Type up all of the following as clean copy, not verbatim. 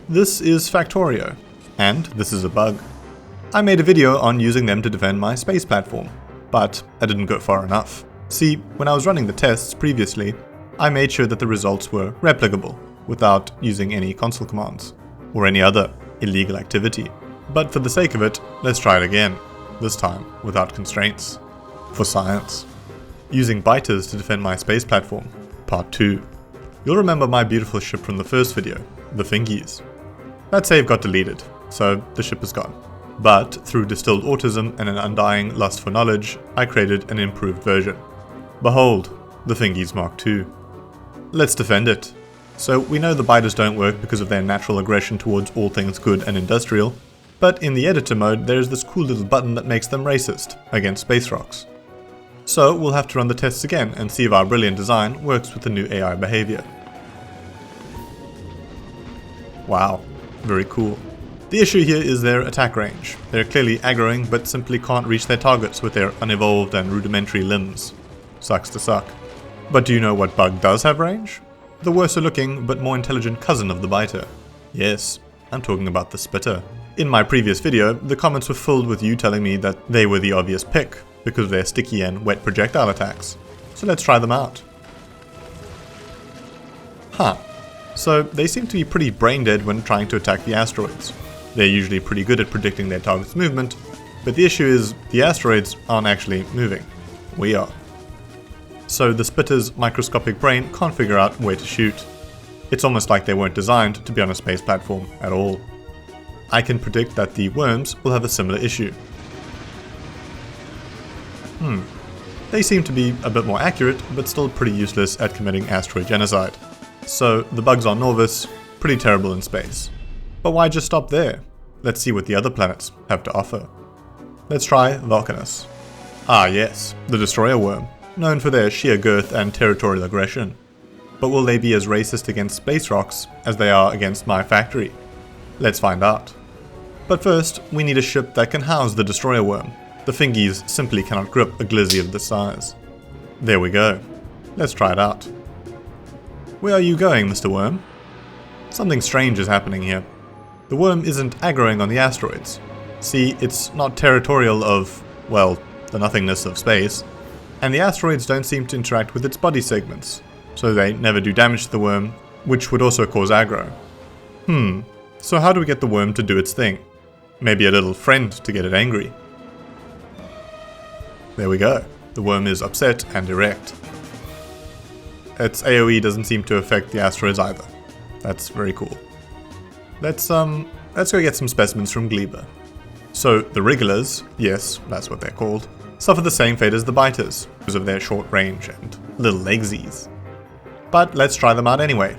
This is Factorio, and this is a bug. I made a video on using them to defend my space platform, but I didn't go far enough. See, when I was running the tests previously, I made sure that the results were replicable without using any console commands or any other illegal activity. But for the sake of it, let's try it again, this time without constraints. For science. Using biters to defend my space platform, part 2. You'll remember my beautiful ship from the first video, the Fingies. That save got deleted, so the ship is gone. But through distilled autism and an undying lust for knowledge, I created an improved version. Behold, the Fingies Mark II. Let's defend it. So we know the biters don't work because of their natural aggression towards all things good and industrial, but in the editor mode there's this cool little button that makes them racist against space rocks. So we'll have to run the tests again and see if our brilliant design works with the new AI behavior. Wow, very cool. The issue here is their attack range. They're clearly aggroing but simply can't reach their targets with their unevolved and rudimentary limbs. Sucks to suck. But do you know what bug does have range? The worser looking but more intelligent cousin of the biter. Yes, I'm talking about the spitter. In my previous video, the comments were filled with you telling me that they were the obvious pick because of their sticky and wet projectile attacks. So let's try them out. Huh. So they seem to be pretty brain dead when trying to attack the asteroids. They're usually pretty good at predicting their target's movement, but the issue is the asteroids aren't actually moving. We are. So the spitter's microscopic brain can't figure out where to shoot. It's almost like they weren't designed to be on a space platform at all. I can predict that the worms will have a similar issue. They seem to be a bit more accurate, but still pretty useless at committing asteroid genocide. So the bugs on Norvis, pretty terrible in space. But why just stop there? Let's see what the other planets have to offer. Let's try Vulcanus. Ah yes, the destroyer worm, known for their sheer girth and territorial aggression. But will they be as racist against space rocks as they are against my factory? Let's find out. But first, we need a ship that can house the destroyer worm. The Fingies simply cannot grip a glizzy of this size. There we go. Let's try it out. Where are you going, Mr. Worm? Something strange is happening here. The worm isn't aggroing on the asteroids. See, it's not territorial of, well, the nothingness of space. And the asteroids don't seem to interact with its body segments, so they never do damage to the worm, which would also cause aggro. So how do we get the worm to do its thing? Maybe a little friend to get it angry. There we go. The worm is upset and erect. Its AoE doesn't seem to affect the asteroids either. That's very cool. Let's go get some specimens from Gleba. So the Wrigglers, yes, that's what they're called, suffer the same fate as the biters because of their short range and little legsies. But let's try them out anyway,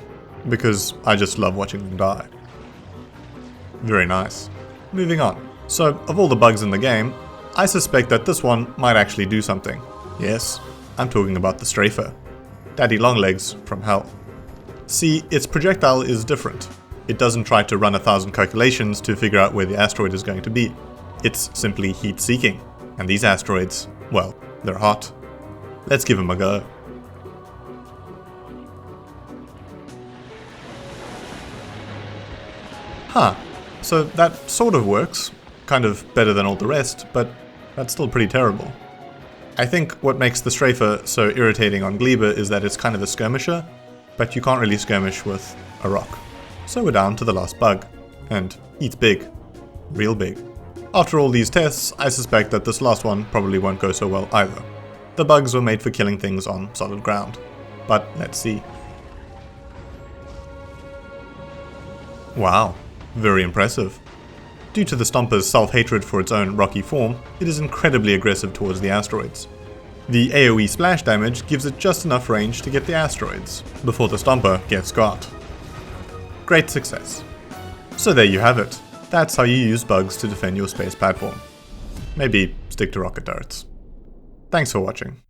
because I just love watching them die. Very nice. Moving on. So of all the bugs in the game, I suspect that this one might actually do something. Yes, I'm talking about the Strafer. Daddy Longlegs from hell. See, its projectile is different. It doesn't try to run 1,000 calculations to figure out where the asteroid is going to be. It's simply heat-seeking. And these asteroids, well, they're hot. Let's give them a go. Huh. So that sort of works. Kind of better than all the rest, but that's still pretty terrible. I think what makes the Strafer so irritating on Gleba is that it's kind of a skirmisher, but you can't really skirmish with a rock. So we're down to the last bug, and it's big. Real big. After all these tests, I suspect that this last one probably won't go so well either. The bugs were made for killing things on solid ground. But let's see. Wow, very impressive. Due to the Stomper's self-hatred for its own rocky form, it is incredibly aggressive towards the asteroids. The AoE splash damage gives it just enough range to get the asteroids, before the Stomper gets got. Great success. So there you have it. That's how you use bugs to defend your space platform. Maybe stick to rocket turrets. Thanks for watching.